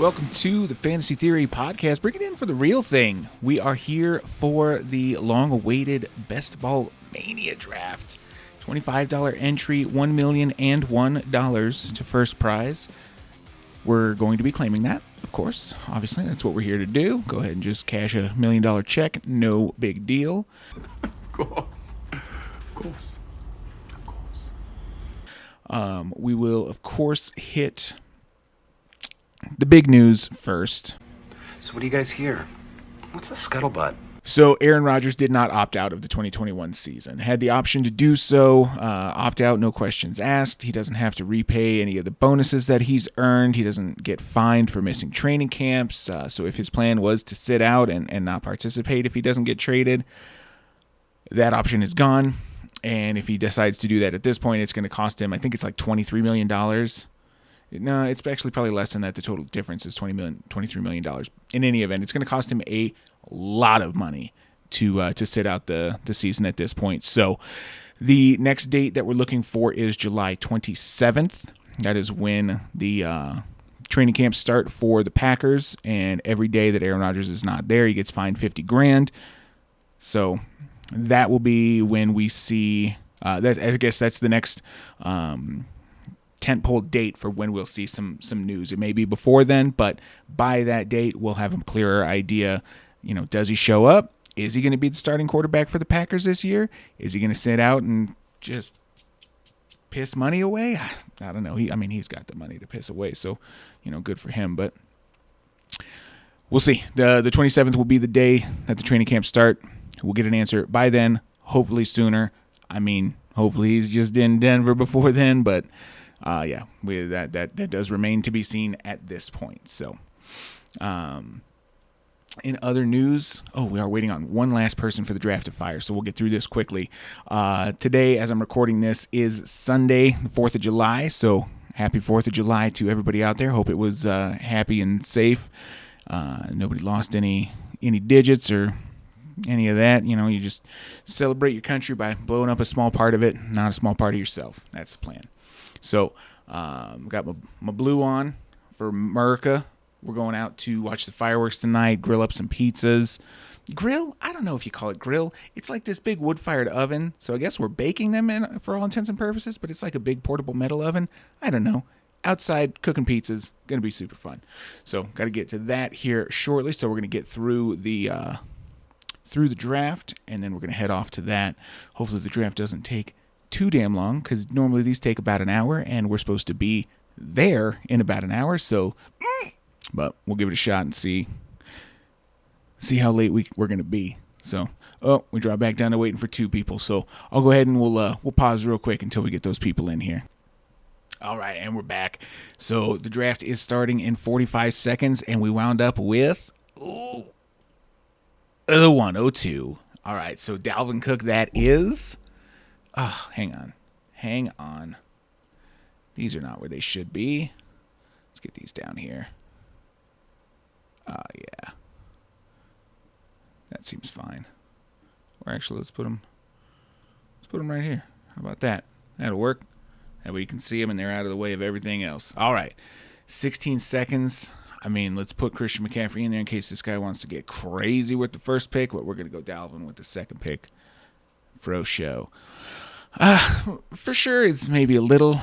Welcome to the Fantasy Theory podcast. Bring it in for the real thing. We are here for the long-awaited Best Ball Mania draft. $25 entry, $1,001 to first prize. We're going to be claiming that, of course. Obviously, that's what we're here to do. Go ahead and just cash a $1 million check. No big deal. Of course. We will, of course, hit the big news first. So what do you guys hear? What's the scuttlebutt? So Aaron Rodgers did not opt out of the 2021 season. Had the option to do so, opt out, no questions asked. He doesn't have to repay any of the bonuses that he's earned. He doesn't get fined for missing training camps. So if his plan was to sit out and not participate if he doesn't get traded, that option is gone. And if he decides to do that at this point, it's going to cost him, I think it's like $23 million. No, it's actually probably less than that. The total difference is $23 million. In any event, it's going to cost him a lot of money to sit out the season at this point. So the next date that we're looking for is July 27th. That is when the training camps start for the Packers. And every day that Aaron Rodgers is not there, he gets fined $50,000. So that will be when we see that. I guess that's the next tentpole date for when we'll see some news. It may be before then, but by that date, we'll have a clearer idea. You know, does he show up? Is he going to be the starting quarterback for the Packers this year? Is he going to sit out and just piss money away? I don't know. He's got the money to piss away, so good for him. But we'll see. The 27th will be the day that the training camps start. We'll get an answer by then. Hopefully sooner. Hopefully he's just in Denver before then, but. That does remain to be seen at this point. So, in other news, we are waiting on one last person for the draft to fire, so we'll get through this quickly. Today, as I'm recording this, is Sunday, the 4th of July, so happy 4th of July to everybody out there. Hope it was happy and safe. Nobody lost any digits or any of that. You just celebrate your country by blowing up a small part of it, not a small part of yourself. That's the plan. So, got my blue on for America. We're going out to watch the fireworks tonight, grill up some pizzas. Grill? I don't know if you call it grill. It's like this big wood-fired oven. So I guess we're baking them in for all intents and purposes, but it's like a big portable metal oven. I don't know. Outside cooking pizzas. Going to be super fun. So, got to get to that here shortly. So, we're going to get through the draft, and then we're going to head off to that. Hopefully the draft doesn't take too damn long, because normally these take about an hour, and we're supposed to be there in about an hour. So, but we'll give it a shot and see how late we're going to be. So, we drop back down to waiting for two people. So I'll go ahead and we'll pause real quick until we get those people in here. All right, and we're back. So the draft is starting in 45 seconds, and we wound up with the 102. All right, so Dalvin Cook, that is. Hang on. These are not where they should be. Let's get these down here. Yeah. That seems fine. Or actually, let's put them right here. How about that? That'll work. That way you can see them and they're out of the way of everything else. All right. 16 seconds. Let's put Christian McCaffrey in there in case this guy wants to get crazy with the first pick, but we're going to go Dalvin with the second pick. Fro show. For sure is maybe a little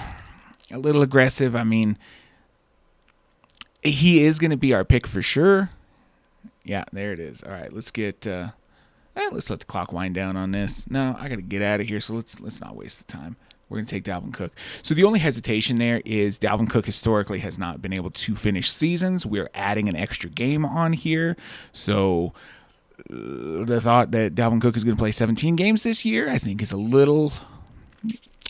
aggressive. He is going to be our pick for sure. Yeah, there it is. All right, let's get let's let the clock wind down on this. No, I got to get out of here, so let's not waste the time. We're going to take Dalvin Cook. So the only hesitation there is Dalvin Cook historically has not been able to finish seasons. We're adding an extra game on here. So the thought that Dalvin Cook is going to play 17 games this year, I think, is a little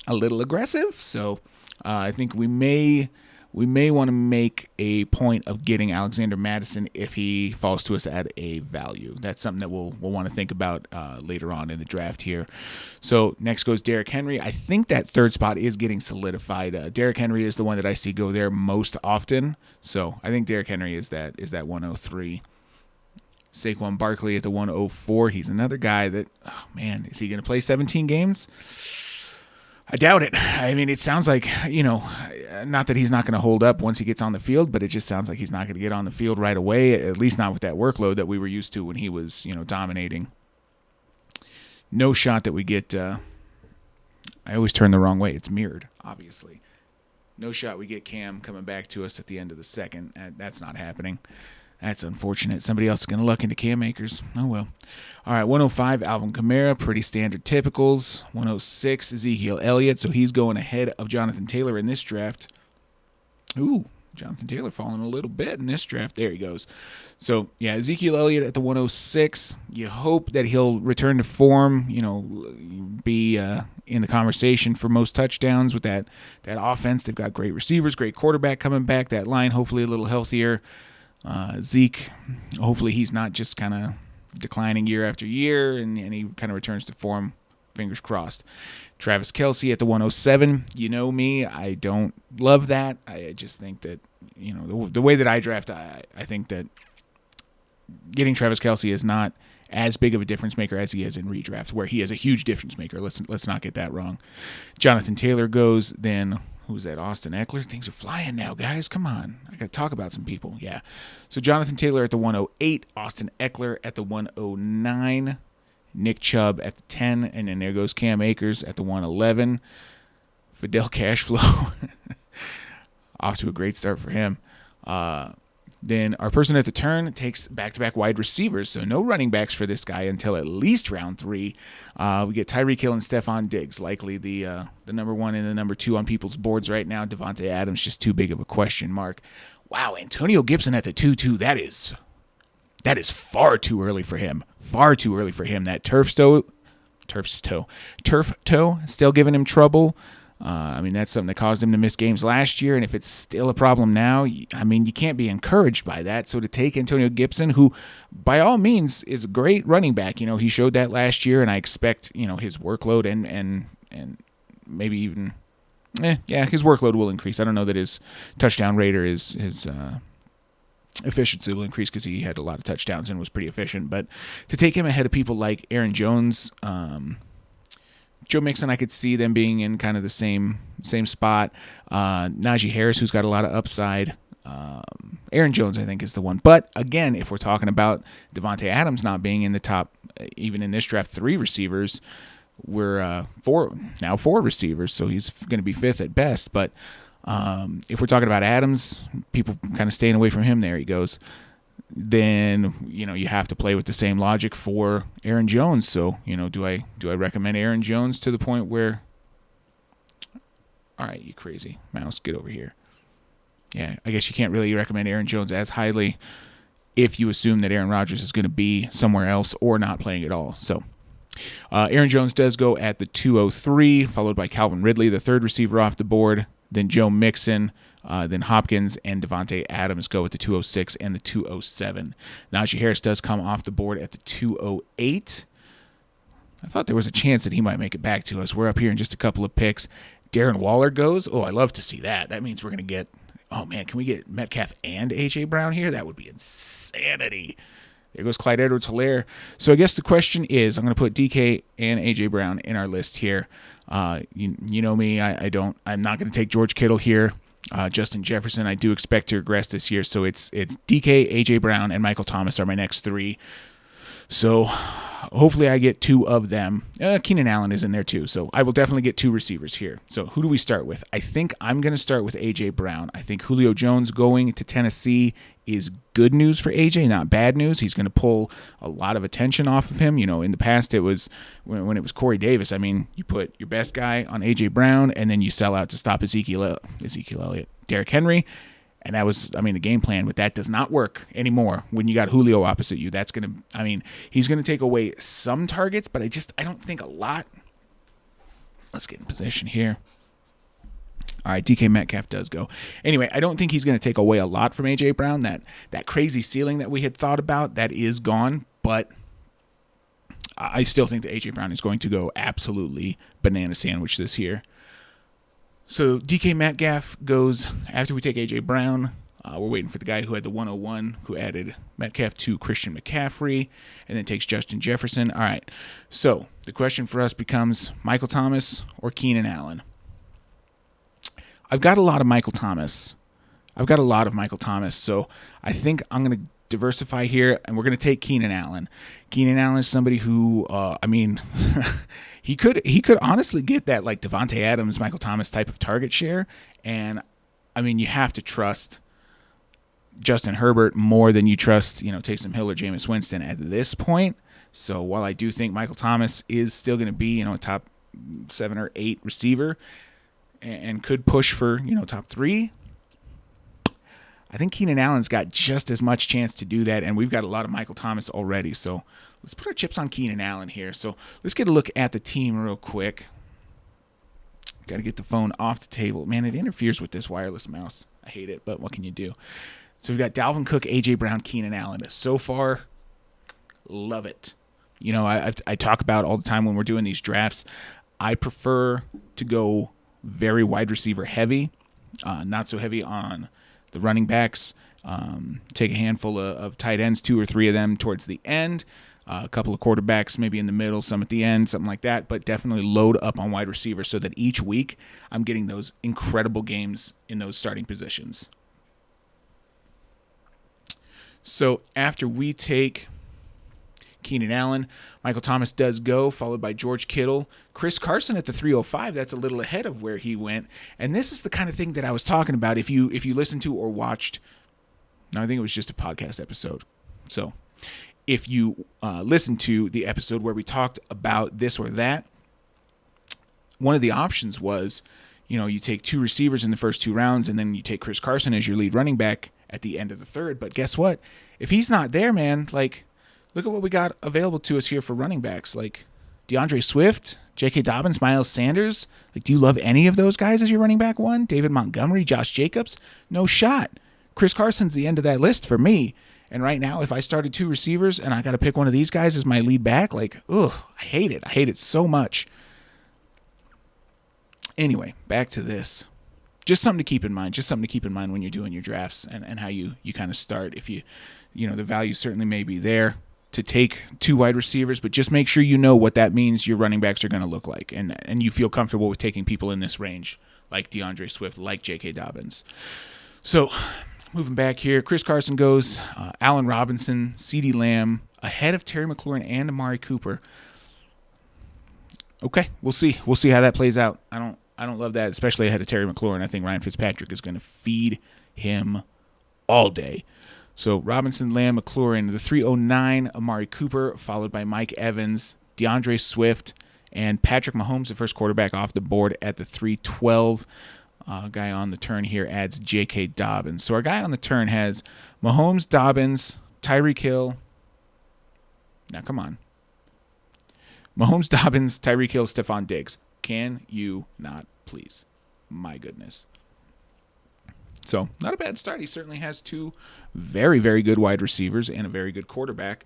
aggressive. So I think we may want to make a point of getting Alexander Mattison if he falls to us at a value. That's something that we'll want to think about later on in the draft here. So next goes Derrick Henry. I think that third spot is getting solidified. Derrick Henry is the one that I see go there most often. So I think Derrick Henry is that 103. Saquon Barkley at the 104. He's another guy that, is he going to play 17 games? I doubt it. I mean, it sounds like, not that he's not going to hold up once he gets on the field, but it just sounds like he's not going to get on the field right away, at least not with that workload that we were used to when he was, dominating. No shot that we get, I always turn the wrong way. It's mirrored, obviously. No shot we get Cam coming back to us at the end of the second. That's not happening. That's unfortunate. Somebody else is going to luck into Cam Akers. Oh, well. All right, 105, Alvin Kamara, pretty standard typicals. 106, Ezekiel Elliott, so he's going ahead of Jonathan Taylor in this draft. Ooh, Jonathan Taylor falling a little bit in this draft. There he goes. So, yeah, Ezekiel Elliott at the 106. You hope that he'll return to form, be in the conversation for most touchdowns with that offense. They've got great receivers, great quarterback coming back. That line hopefully a little healthier. Zeke, hopefully he's not just kind of declining year after year and he kind of returns to form. Fingers crossed. Travis Kelce at the 107. You know me, I don't love that. I just think that, the way that I draft, I think that getting Travis Kelce is not as big of a difference maker as he is in redraft, where he is a huge difference maker. Let's not get that wrong. Jonathan Taylor goes, then who's that? Austin Eckler? Things are flying now, guys. Come on. I got to talk about some people. Yeah. So Jonathan Taylor at the 108, Austin Eckler at the 109, Nick Chubb at the 10, and then there goes Cam Akers at the 111. Fidel Cashflow. Off to a great start for him. Then our person at the turn takes back-to-back wide receivers, so no running backs for this guy until at least round 3. We get Tyreek Hill and Stephon Diggs, likely the number 1 and the number 2 on people's boards right now. Devontae Adams, just too big of a question mark. Wow, Antonio Gibson at the 2-2, that is far too early for him. Far too early for him. That turf toe, still giving him trouble. That's something that caused him to miss games last year, and if it's still a problem now, you can't be encouraged by that. So to take Antonio Gibson, who by all means is a great running back, he showed that last year, and I expect, his workload and maybe even, his workload will increase. I don't know that his touchdown rate or his efficiency will increase because he had a lot of touchdowns and was pretty efficient, but to take him ahead of people like Aaron Jones, Joe Mixon, I could see them being in kind of the same spot. Najee Harris, who's got a lot of upside. Aaron Jones, I think, is the one. But, again, if we're talking about Devontae Adams not being in the top, even in this draft, 3 receivers, we're 4 receivers, so he's going to be 5th at best. But if we're talking about Adams, people kind of staying away from him, there he goes. Then you have to play with the same logic for Aaron Jones. So do I recommend Aaron Jones to the point where, all right, you crazy mouse, get over here. Yeah, I guess you can't really recommend Aaron Jones as highly if you assume that Aaron Rodgers is going to be somewhere else or not playing at all. So Aaron Jones does go at the 203, followed by Calvin Ridley, the 3rd receiver off the board. Then Joe Mixon. Then Hopkins and Devontae Adams go at the 206 and the 207. Najee Harris does come off the board at the 208. I thought there was a chance that he might make it back to us. We're up here in just a couple of picks. Darren Waller goes. Oh, I love to see that. That means we're going to get, can we get Metcalf and A.J. Brown here? That would be insanity. There goes Clyde Edwards-Helaire. So I guess the question is, I'm going to put DK and A.J. Brown in our list here. You know me, I'm not going to take George Kittle here. Justin Jefferson, I do expect to regress this year, so it's DK, A.J. Brown, and Michael Thomas are my next 3. So hopefully I get 2 of them. Keenan Allen is in there too, so I will definitely get 2 receivers here. So who do we start with? I think I'm going to start with A.J. Brown. I think Julio Jones going to Tennessee is good news for A.J., not bad news. He's going to pull a lot of attention off of him. In the past it was when it was Corey Davis. You put your best guy on A.J. Brown, and then you sell out to stop Ezekiel Elliott, Derrick Henry. And that was, the game plan, but that does not work anymore when you got Julio opposite you. That's going to, he's going to take away some targets, but I don't think a lot. Let's get in position here. All right, DK Metcalf does go. Anyway, I don't think he's going to take away a lot from A.J. Brown. That crazy ceiling that we had thought about, that is gone, but I still think that A.J. Brown is going to go absolutely banana sandwich this year. So DK Metcalf goes after we take A.J. Brown. We're waiting for the guy who had the 101, who added Metcalf to Christian McCaffrey, and then takes Justin Jefferson. All right, so the question for us becomes Michael Thomas or Keenan Allen. I've got a lot of Michael Thomas. So I think I'm going to diversify here, and we're going to take Keenan Allen. Keenan Allen is somebody who, he could honestly get that like Devontae Adams, Michael Thomas type of target share, and I mean you have to trust Justin Herbert more than you trust, Taysom Hill or Jameis Winston at this point. So while I do think Michael Thomas is still going to be, a top 7 or 8 receiver and could push for, top 3, I think Keenan Allen's got just as much chance to do that, and we've got a lot of Michael Thomas already. So let's put our chips on Keenan Allen here. So let's get a look at the team real quick. Got to get the phone off the table. Man, it interferes with this wireless mouse. I hate it, but what can you do? So we've got Dalvin Cook, A.J. Brown, Keenan Allen. So far, love it. I talk about all the time when we're doing these drafts, I prefer to go very wide receiver heavy, not so heavy on the running backs. Take a handful of tight ends, 2 or 3 of them towards the end, a couple of quarterbacks maybe in the middle, some at the end, something like that, but definitely load up on wide receivers so that each week I'm getting those incredible games in those starting positions. So after we take Keenan Allen, Michael Thomas does go, followed by George Kittle. Chris Carson at the 305, that's a little ahead of where he went. And this is the kind of thing that I was talking about if you listened to or watched. No, I think it was just a podcast episode. So if you listened to the episode where we talked about this or that, one of the options was, you take 2 receivers in the first 2 rounds, and then you take Chris Carson as your lead running back at the end of the 3rd. But guess what? If he's not there, man, like, look at what we got available to us here for running backs. Like DeAndre Swift, J.K. Dobbins, Miles Sanders. Like, do you love any of those guys as your running back 1? David Montgomery, Josh Jacobs? No shot. Chris Carson's the end of that list for me. And right now, if I started 2 receivers and I got to pick one of these guys as my lead back, like, I hate it. I hate it so much. Anyway, back to this. Just something to keep in mind. When you're doing your drafts and how you kind of start. If the value certainly may be there to take 2 wide receivers, but just make sure you know what that means your running backs are going to look like, and you feel comfortable with taking people in this range, like DeAndre Swift, like J.K. Dobbins. So, moving back here, Chris Carson goes, Allen Robinson, CeeDee Lamb, ahead of Terry McLaurin and Amari Cooper. Okay, we'll see. We'll see how that plays out. I don't love that, especially ahead of Terry McLaurin. I think Ryan Fitzpatrick is going to feed him all day. So Robinson, Lamb, McLaurin, the 309, Amari Cooper, followed by Mike Evans, DeAndre Swift, and Patrick Mahomes, the first quarterback off the board at the 312. Guy on the turn here adds J.K. Dobbins. So our guy on the turn has Mahomes, Dobbins, Tyreek Hill. Now, come on. Mahomes, Dobbins, Tyreek Hill, Stephon Diggs. Can you not, please? My goodness. So, not a bad start. He certainly has 2 very, very good wide receivers and a very good quarterback.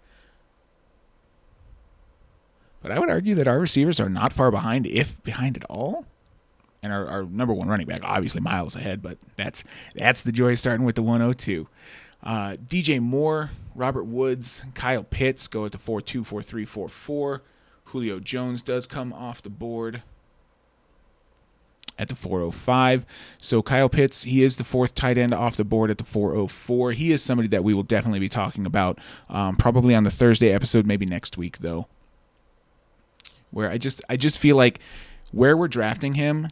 But I would argue that our receivers are not far behind, if behind at all. And our number 1 running back, obviously miles ahead, but that's the joy starting with the 102. DJ Moore, Robert Woods, Kyle Pitts go at the 4-2, 4-3, 4-4. Julio Jones does come off the board at the 405. So Kyle Pitts, he is the 4th tight end off the board at the 404. He is somebody that we will definitely be talking about probably on the Thursday episode, maybe next week though. Where I just feel like where we're drafting him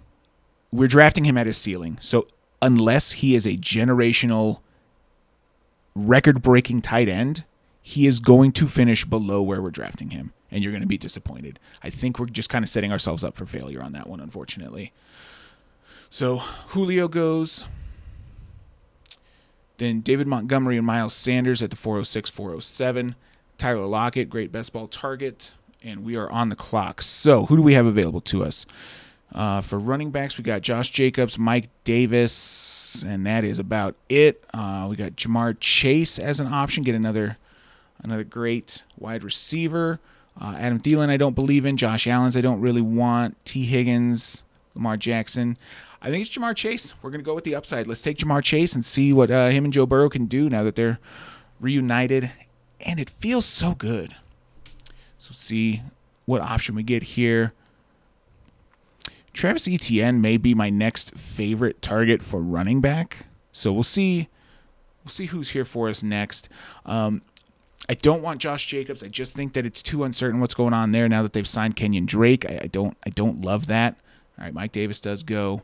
at his ceiling. So unless he is a generational record-breaking tight end, he is going to finish below where we're drafting him, and you're going to be disappointed. I think we're just kind of setting ourselves up for failure on that one, unfortunately. So Julio goes. Then David Montgomery and Miles Sanders at the 406, 407. Tyler Lockett, great best ball target. And we are on the clock. So who do we have available to us? For running backs, we got Josh Jacobs, Mike Davis, and that is about it. We got Jamar Chase as an option. Get another great wide receiver. Adam Thielen I don't believe in. Josh Allen's I don't really want. T. Higgins, Lamar Jackson. I think it's Jamar Chase. We're going to go with the upside. Let's take Jamar Chase and see what him and Joe Burrow can do now that they're reunited. And it feels so good. So see what option we get here. Travis Etienne may be my next favorite target for running back. So we'll see. We'll see who's here for us next. I don't want Josh Jacobs. I just think that it's too uncertain what's going on there now that they've signed Kenyon Drake. I don't love that. All right, Mike Davis does go.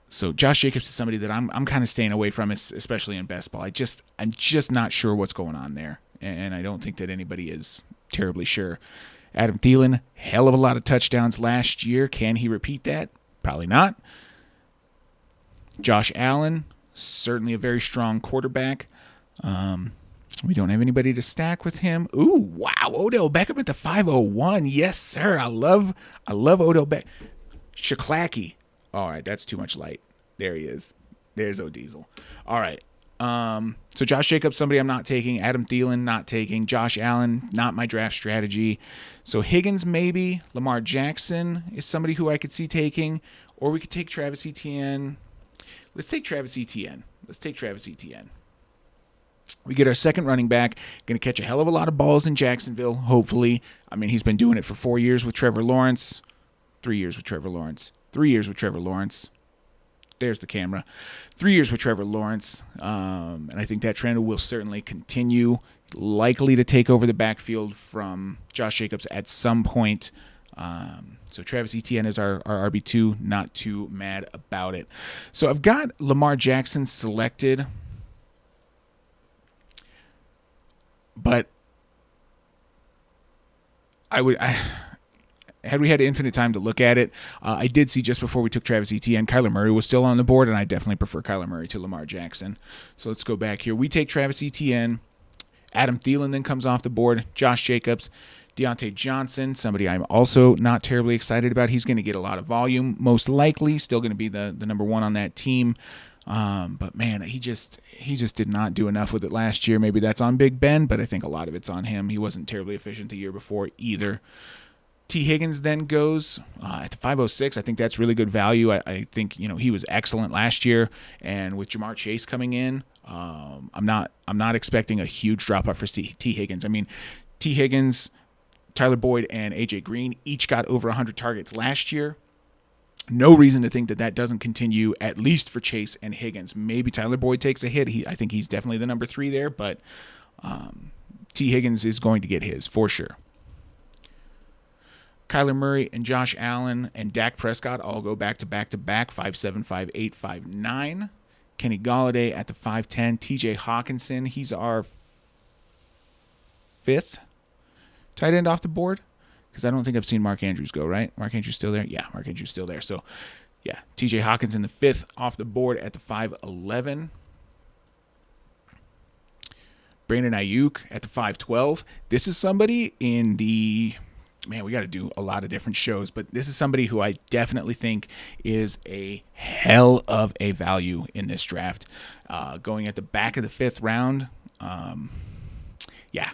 So Josh Jacobs is somebody that I'm kind of staying away from, especially in best ball. I'm just not sure what's going on there, and I don't think that anybody is terribly sure. Adam Thielen, hell of a lot of touchdowns last year. Can he repeat that? Probably not. Josh Allen, certainly a very strong quarterback. We don't have anybody to stack with him. Ooh, wow, Odell Beckham at the 501. Yes, sir. I love Odell Beckham. Shaklaki. All right, that's too much light. There he is. There's O'Diesel. All right. So Josh Jacobs, somebody I'm not taking. Adam Thielen, not taking. Josh Allen, not my draft strategy. So Higgins, maybe. Lamar Jackson is somebody who I could see taking. Or we could take Travis Etienne. Let's take Travis Etienne. We get our second running back. Going to catch a hell of a lot of balls in Jacksonville, hopefully. I mean, he's been doing it for 4 years with Trevor Lawrence. 3 years with Trevor Lawrence. 3 years with Trevor Lawrence. There's the camera. 3 years with Trevor Lawrence. And I think that trend will certainly continue. Likely to take over the backfield from Josh Jacobs at some point. So Travis Etienne is our RB2. Not too mad about it. So I've got Lamar Jackson selected. But had we had infinite time to look at it, I did see just before we took Travis Etienne, Kyler Murray was still on the board, and I definitely prefer Kyler Murray to Lamar Jackson. So let's go back here. We take Travis Etienne. Adam Thielen then comes off the board. Josh Jacobs. Deontay Johnson, somebody I'm also not terribly excited about. He's going to get a lot of volume, most likely. Still going to be the number one on that team. But man, he just did not do enough with it last year. Maybe that's on Big Ben, but I think a lot of it's on him. He wasn't terribly efficient the year before either. T. Higgins then goes at the 506. I think that's really good value. I think he was excellent last year, and with Jamar Chase coming in, I'm not expecting a huge drop off for T. Higgins. I mean, T. Higgins, Tyler Boyd, and AJ Green each got over 100 targets last year. No reason to think that doesn't continue, at least for Chase and Higgins. Maybe Tyler Boyd takes a hit. I think he's definitely the number 3 there, but T. Higgins is going to get his for sure. Kyler Murray and Josh Allen and Dak Prescott all go back to back, 5'7", 5'8", 5'9". Kenny Golladay at the 5'10". TJ Hawkinson, he's our 5th tight end off the board, because I don't think I've seen Mark Andrews go, right? Mark Andrews still there? Yeah, Mark Andrews still there. So, yeah, TJ Hawkinson the 5th off the board at the 5'11". Brandon Ayuk at the 5'12". This is somebody in the... Man, we got to do a lot of different shows, but this is somebody who I definitely think is a hell of a value in this draft. Going at the back of the 5th round, yeah,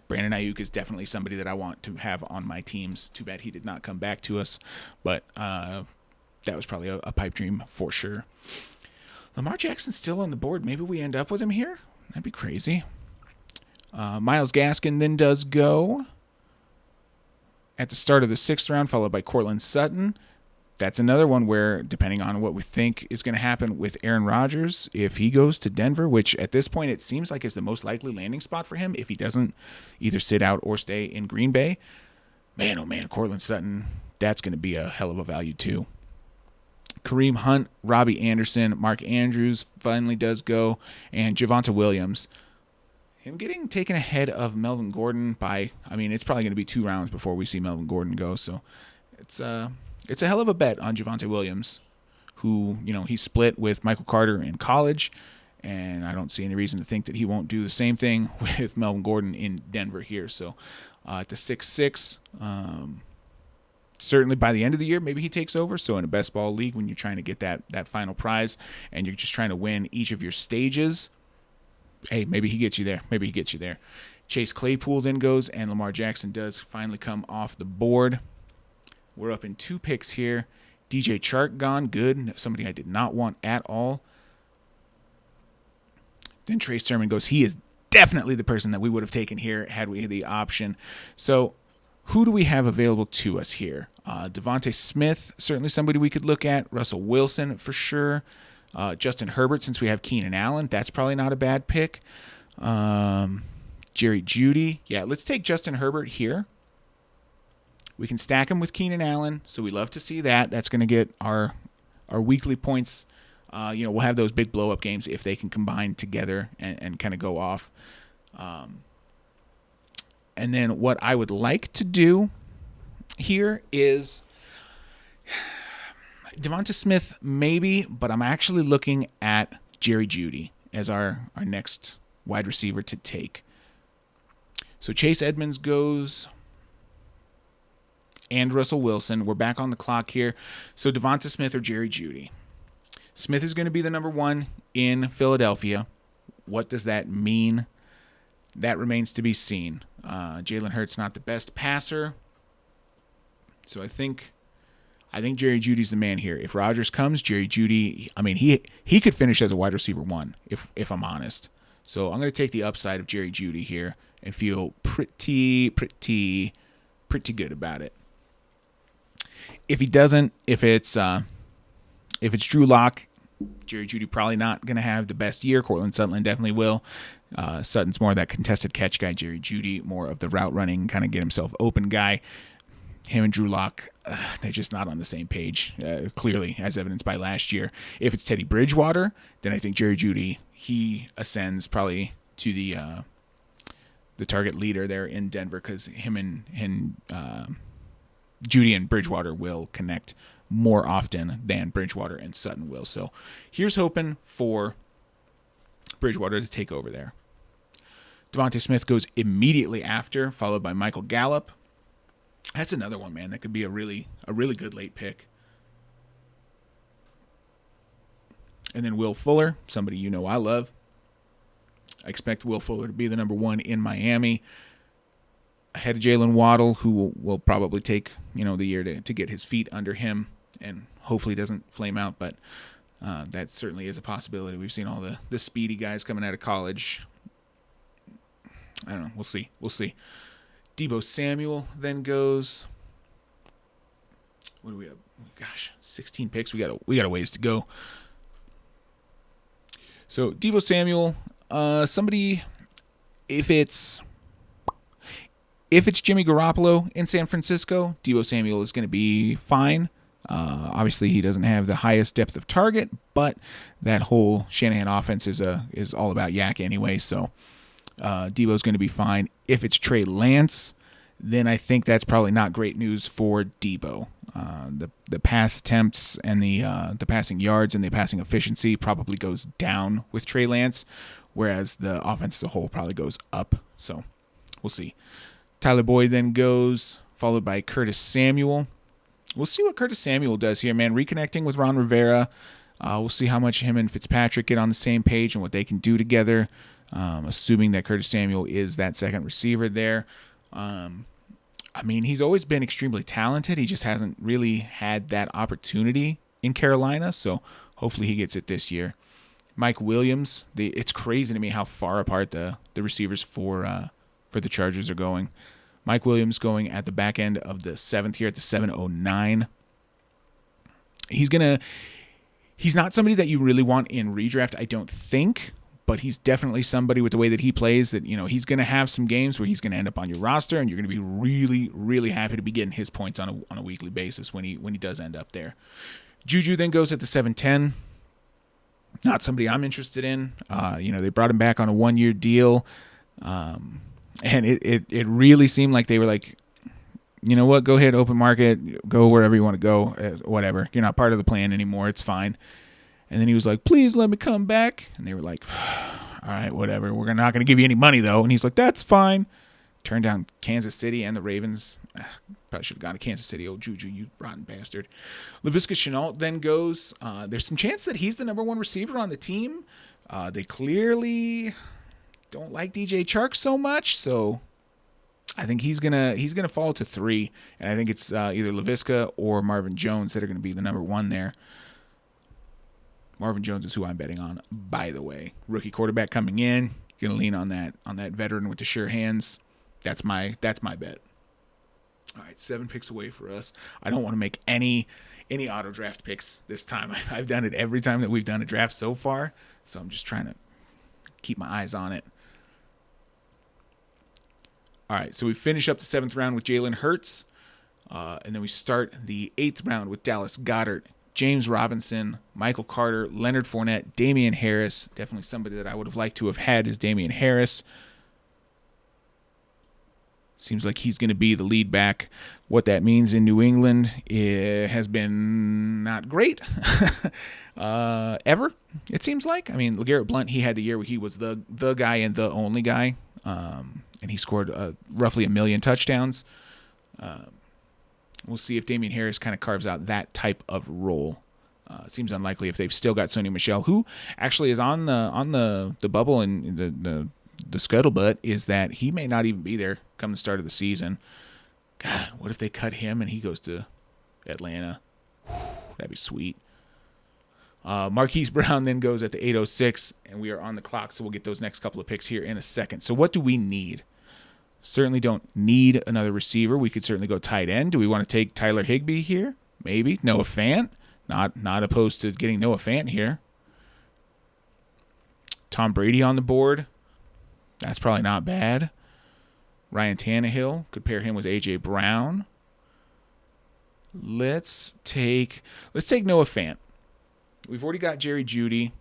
Brandon Ayuk is definitely somebody that I want to have on my teams. Too bad he did not come back to us, but that was probably a pipe dream for sure. Lamar Jackson's still on the board. Maybe we end up with him here. That'd be crazy. Myles Gaskin then does go at the start of the 6th round, followed by Courtland Sutton. That's another one where, depending on what we think is going to happen with Aaron Rodgers, if he goes to Denver, which at this point it seems like is the most likely landing spot for him, if he doesn't either sit out or stay in Green Bay, man, oh man, Courtland Sutton, that's going to be a hell of a value too. Kareem Hunt, Robbie Anderson, Mark Andrews finally does go, and Javonte Williams. Him getting taken ahead of Melvin Gordon by, it's probably going to be 2 rounds before we see Melvin Gordon go. So it's a hell of a bet on Javonte Williams, who, he split with Michael Carter in college, and I don't see any reason to think that he won't do the same thing with Melvin Gordon in Denver here. So at the 6'6", certainly by the end of the year, maybe he takes over. So in a best ball league, when you're trying to get that final prize and you're just trying to win each of your stages, hey, maybe he gets you there. Chase Claypool then goes, and Lamar Jackson does finally come off the board. We're up in 2 picks here. DJ Chark gone, good. Somebody I did not want at all. Then Trey Sermon goes. He is definitely the person that we would have taken here had we had the option. So who do we have available to us here? Devontae Smith, certainly somebody we could look at. Russell Wilson for sure. Justin Herbert, since we have Keenan Allen, that's probably not a bad pick. Jerry Jeudy. Yeah, let's take Justin Herbert here. We can stack him with Keenan Allen, so we love to see that. That's going to get our weekly points. We'll have those big blow-up games if they can combine together and kind of go off. And then what I would like to do here is Devonta Smith maybe, but I'm actually looking at Jerry Jeudy as our next wide receiver to take. So Chase Edmonds goes and Russell Wilson. We're back on the clock here. So Devonta Smith or Jerry Jeudy. Smith is going to be the number one in Philadelphia. What does that mean? That remains to be seen. Jalen Hurts not the best passer. So I think Jerry Jeudy's the man here. If Rodgers comes, Jerry Jeudy, I mean, he could finish as a wide receiver 1, if I'm honest. So I'm going to take the upside of Jerry Jeudy here and feel pretty good about it. If he doesn't, if it's Drew Lock, Jerry Jeudy probably not going to have the best year. Cortland Sutton definitely will. Sutton's more of that contested catch guy. Jerry Jeudy more of the route running, kind of get himself open guy. Him and Drew Lock, they're just not on the same page, clearly, as evidenced by last year. If it's Teddy Bridgewater, then I think Jerry Jeudy, he ascends probably to the target leader there in Denver, because him and Jeudy and Bridgewater will connect more often than Bridgewater and Sutton will. So here's hoping for Bridgewater to take over there. Devontae Smith goes immediately after, followed by Michael Gallup. That's another one, man. That could be a really good late pick. And then Will Fuller, somebody you know I love. I expect Will Fuller to be the number one in Miami, ahead of Jalen Waddle, who will probably take the year to get his feet under him and hopefully doesn't flame out. But that certainly is a possibility. We've seen all the speedy guys coming out of college. I don't know. We'll see. Deebo Samuel then goes. What do we have? Gosh, 16 picks. We got a ways to go. So Deebo Samuel, somebody, if it's Jimmy Garoppolo in San Francisco, Deebo Samuel is going to be fine. Obviously, he doesn't have the highest depth of target, but that whole Shanahan offense is all about yak anyway. So Deebo's going to be fine. If it's Trey Lance, then I think that's probably not great news for Deebo. The pass attempts and the passing yards and the passing efficiency probably goes down with Trey Lance, whereas the offense as a whole probably goes up. So we'll see. Tyler Boyd then goes, followed by Curtis Samuel. We'll see what Curtis Samuel does here, man. Reconnecting with Ron Rivera. We'll see how much him and Fitzpatrick get on the same page and what they can do together, assuming that Curtis Samuel is that second receiver there. I mean, he's always been extremely talented. He just hasn't really had that opportunity in Carolina, so hopefully he gets it this year. Mike Williams, it's crazy to me how far apart the receivers for the Chargers are going. Mike Williams going at the back end of the 7th here at the 709. He's not somebody that you really want in redraft, I don't think, but he's definitely somebody with the way that he plays that, he's going to have some games where he's going to end up on your roster, and you're going to be really, really happy to be getting his points on a weekly basis when he does end up there. Juju then goes at the 710. Not somebody I'm interested in. They brought him back on a 1-year deal. And it really seemed like they were like, you know what, go ahead, open market, go wherever you want to go, whatever. You're not part of the plan anymore. It's fine. And then he was like, please let me come back. And they were like, all right, whatever. We're not going to give you any money, though. And he's like, that's fine. Turned down Kansas City and the Ravens. Probably should have gone to Kansas City. Oh, Juju, you rotten bastard. Laviska Shenault then goes. There's some chance that he's the number one receiver on the team. They clearly don't like DJ Chark so much, so I think he's gonna fall to 3, and I think it's either Laviska or Marvin Jones that are gonna be the number 1 there. Marvin Jones is who I'm betting on, by the way. Rookie quarterback coming in. Gonna lean on that veteran with the sure hands. That's my bet. All right, 7 picks away for us. I don't want to make any auto draft picks this time. I've done it every time that we've done a draft so far, so I'm just trying to keep my eyes on it. All right, so we finish up the 7th round with Jalen Hurts, and then we start the 8th round with Dallas Goedert, James Robinson, Michael Carter, Leonard Fournette, Damian Harris. Definitely somebody that I would have liked to have had is Damian Harris. Seems like he's going to be the lead back. What that means in New England has been not great ever, it seems like. I mean, LeGarrette Blount, he had the year where he was the guy and the only guy, and he scored roughly 1 million touchdowns. We'll see if Damian Harris kind of carves out that type of role. Seems unlikely if they've still got Sony Michel, who actually is on the bubble and the scuttlebutt is that he may not even be there come the start of the season. God, what if they cut him and he goes to Atlanta? That'd be sweet. Marquise Brown then goes at the 8:06, and we are on the clock, so we'll get those next couple of picks here in a second. So what do we need? Certainly don't need another receiver. We could certainly go tight end. Do we want to take Tyler Higbee here? Maybe. Noah Fant. Not opposed to getting Noah Fant here. Tom Brady on the board. That's probably not bad. Ryan Tannehill. Could pair him with A.J. Brown. Let's take Noah Fant. We've already got Jerry Jeudy.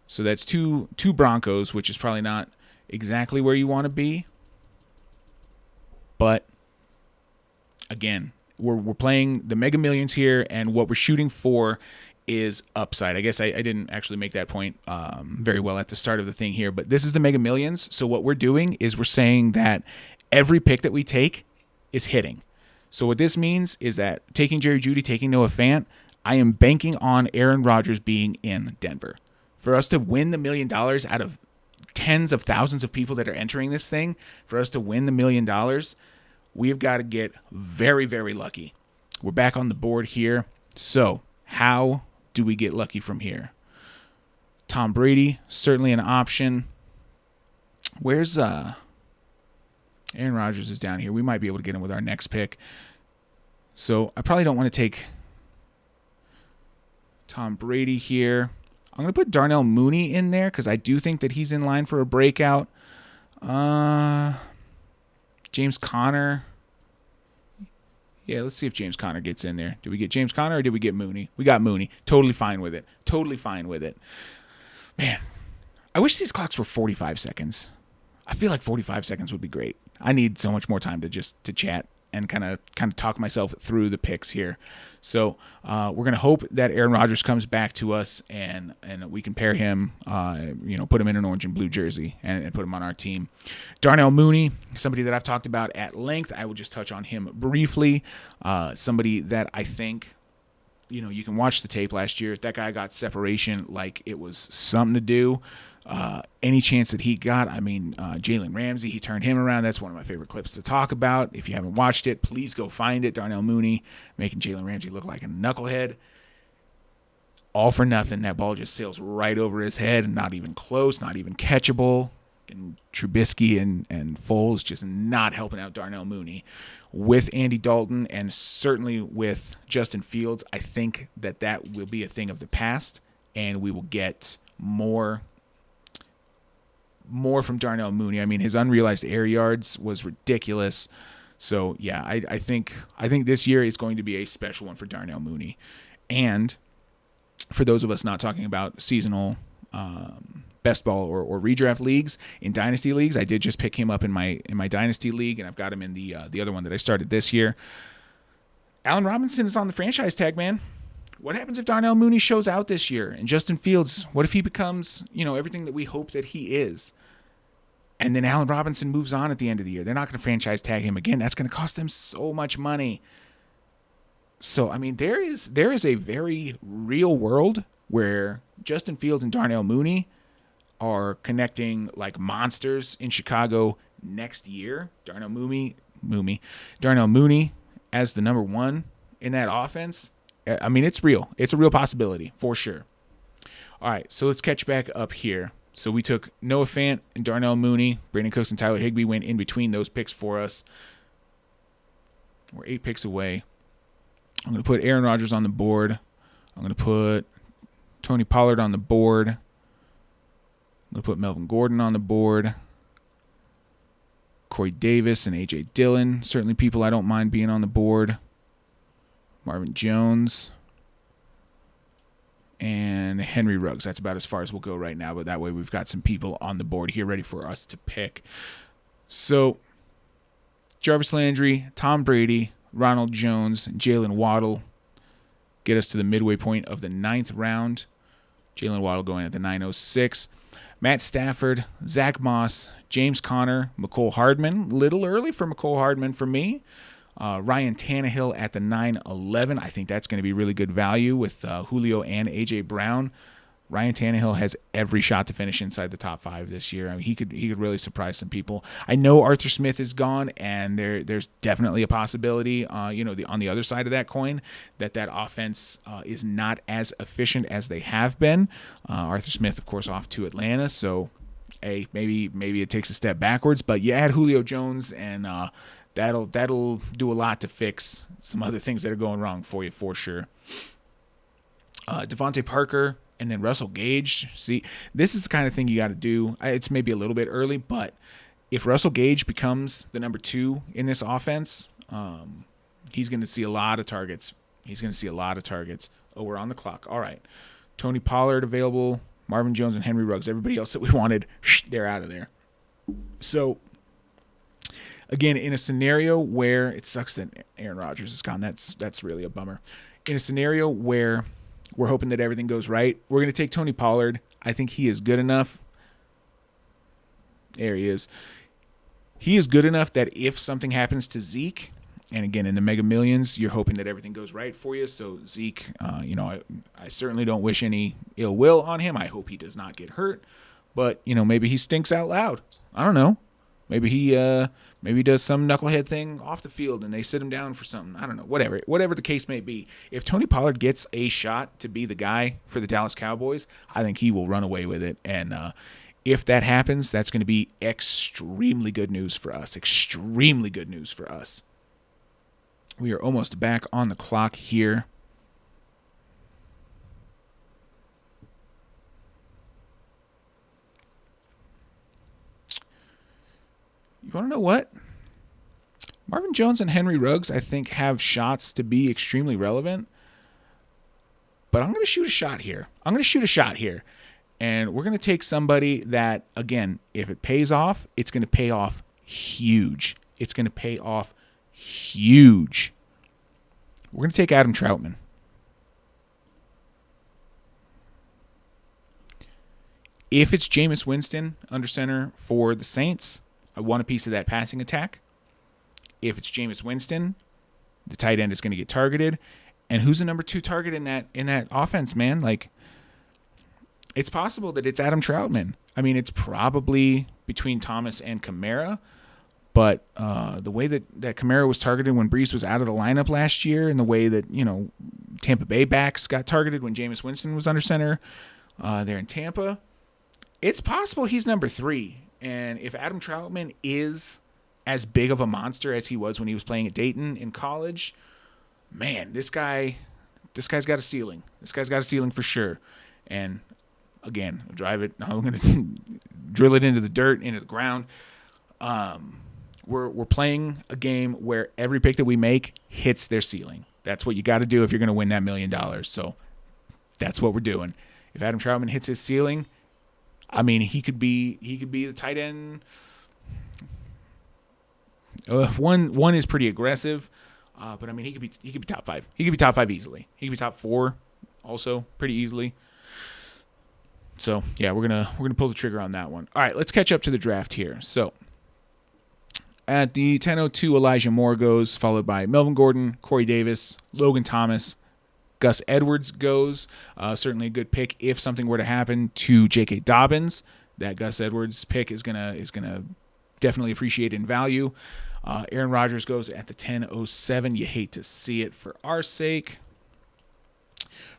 So that's two Broncos, which is probably not exactly where you want to be. But again, we're playing the Mega Millions here, and what we're shooting for is upside. I guess I didn't actually make that point very well at the start of the thing here, but this is the Mega Millions. So what we're doing is we're saying that every pick that we take is hitting. So what this means is that taking Jerry Jeudy, taking Noah Fant, I am banking on Aaron Rodgers being in Denver. For us to win the $1 million out of tens of thousands of people that are entering this thing, for us to win the $1 million, we've got to get very, very lucky. We're back on the board here. So how do we get lucky from here? Tom Brady, certainly an option. Where's Aaron Rodgers is down here. We might be able to get him with our next pick. So I probably don't want to take Tom Brady here. I'm going to put Darnell Mooney in there because I do think that he's in line for a breakout. James Conner. Yeah, let's see if James Conner gets in there. Did we get James Conner or did we get Mooney? We got Mooney. Totally fine with it. Man, I wish these clocks were 45 seconds. I feel like 45 seconds would be great. I need so much more time to chat and kind of talk myself through the picks here. So we're going to hope that Aaron Rodgers comes back to us and we can pair him, put him in an orange and blue jersey and put him on our team. Darnell Mooney, somebody that I've talked about at length. I will just touch on him briefly. Somebody that I think, you can watch the tape last year. That guy got separation like it was something to do. Any chance that he got, Jalen Ramsey, he turned him around. That's one of my favorite clips to talk about. If you haven't watched it, please go find it. Darnell Mooney making Jalen Ramsey look like a knucklehead. All for nothing. That ball just sails right over his head, not even close, not even catchable. And Trubisky and Foles just not helping out Darnell Mooney. With Andy Dalton and certainly with Justin Fields, I think that will be a thing of the past, and we will get more from Darnell Mooney. His unrealized air yards was ridiculous. So yeah, I think this year is going to be a special one for Darnell Mooney. And for those of us not talking about seasonal best ball or redraft leagues, in dynasty leagues, I did just pick him up in my dynasty league, and I've got him in the other one that I started this year. Allen Robinson is on the franchise tag, man. What happens if Darnell Mooney shows out this year? And Justin Fields, what if he becomes, everything that we hope that he is? And then Allen Robinson moves on at the end of the year. They're not going to franchise tag him again. That's going to cost them so much money. So, there is a very real world where Justin Fields and Darnell Mooney are connecting like monsters in Chicago next year. Darnell Mooney as the number one in that offense. It's real. It's a real possibility for sure. All right, so let's catch back up here. So we took Noah Fant and Darnell Mooney. Brandon Cooks and Tyler Higbee went in between those picks for us. We're 8 picks away. I'm going to put Aaron Rodgers on the board. I'm going to put Tony Pollard on the board. I'm going to put Melvin Gordon on the board. Corey Davis and A.J. Dillon. Certainly people I don't mind being on the board. Marvin Jones. And Henry Ruggs. That's about as far as we'll go right now, but that way we've got some people on the board here ready for us to pick. So, Jarvis Landry, Tom Brady, Ronald Jones, and Jalen Waddle get us to the midway point of the 9th round. Jalen Waddle going at the 9:06. Matt Stafford, Zach Moss, James Conner, McCole Hardman. Little early for McCole Hardman for me. Ryan Tannehill at the 9:11. I think that's going to be really good value with Julio and A.J. Brown. Ryan Tannehill has every shot to finish inside the top 5 this year. I mean, he could really surprise some people. I know Arthur Smith is gone, and there's definitely a possibility, on the other side of that coin, that offense is not as efficient as they have been. Arthur Smith, of course, off to Atlanta, so maybe it takes a step backwards. But you add Julio Jones, and that'll do a lot to fix some other things that are going wrong for you for sure. Devontae Parker. And then Russell Gage. See, this is the kind of thing you got to do. It's maybe a little bit early, but if Russell Gage becomes the number 2 in this offense, he's going to see a lot of targets. Oh, we're on the clock. All right. Tony Pollard available. Marvin Jones and Henry Ruggs. Everybody else that we wanted, they're out of there. So, again, in a scenario where it sucks that Aaron Rodgers is gone, that's really a bummer. In a scenario where we're hoping that everything goes right, we're going to take Tony Pollard. I think he is good enough. There he is. He is good enough that if something happens to Zeke, and again, in the Mega Millions, you're hoping that everything goes right for you. So Zeke, I certainly don't wish any ill will on him. I hope he does not get hurt. But, maybe he stinks out loud. I don't know. Maybe he does some knucklehead thing off the field and they sit him down for something. I don't know. Whatever the case may be. If Tony Pollard gets a shot to be the guy for the Dallas Cowboys, I think he will run away with it. And if that happens, that's going to be extremely good news for us. Extremely good news for us. We are almost back on the clock here. You want to know what? Marvin Jones and Henry Ruggs, I think, have shots to be extremely relevant. But I'm going to shoot a shot here. And we're going to take somebody that, again, if it pays off, it's going to pay off huge. We're going to take Adam Troutman. If it's Jameis Winston under center for the Saints, I want a piece of that passing attack. If it's Jameis Winston, the tight end is going to get targeted. And who's the number 2 target in that offense, man? Like, it's possible that it's Adam Troutman. I mean, it's probably between Thomas and Kamara. But the way that Kamara was targeted when Brees was out of the lineup last year, and the way that, Tampa Bay backs got targeted when Jameis Winston was under center there in Tampa, it's possible he's number 3. And if Adam Troutman is as big of a monster as he was when he was playing at Dayton in college, man, this guy's got a ceiling. This guy's got a ceiling for sure. And again, I'm going to drill it into the dirt, into the ground. We're playing a game where every pick that we make hits their ceiling. That's what you got to do if you're going to win that $1 million. So that's what we're doing. If Adam Troutman hits his ceiling, I mean, he could be the tight end. One is pretty aggressive, but I mean, he could be top 5. He could be top 5 easily. He could be top 4 also pretty easily. So yeah, we're gonna pull the trigger on that one. All right, let's catch up to the draft here. So at the 10:02, Elijah Moore goes, followed by Melvin Gordon, Corey Davis, Logan Thomas. Gus Edwards goes. Certainly a good pick if something were to happen to J.K. Dobbins. That Gus Edwards pick is gonna definitely appreciate in value. Aaron Rodgers goes at the 10:07. You hate to see it for our sake.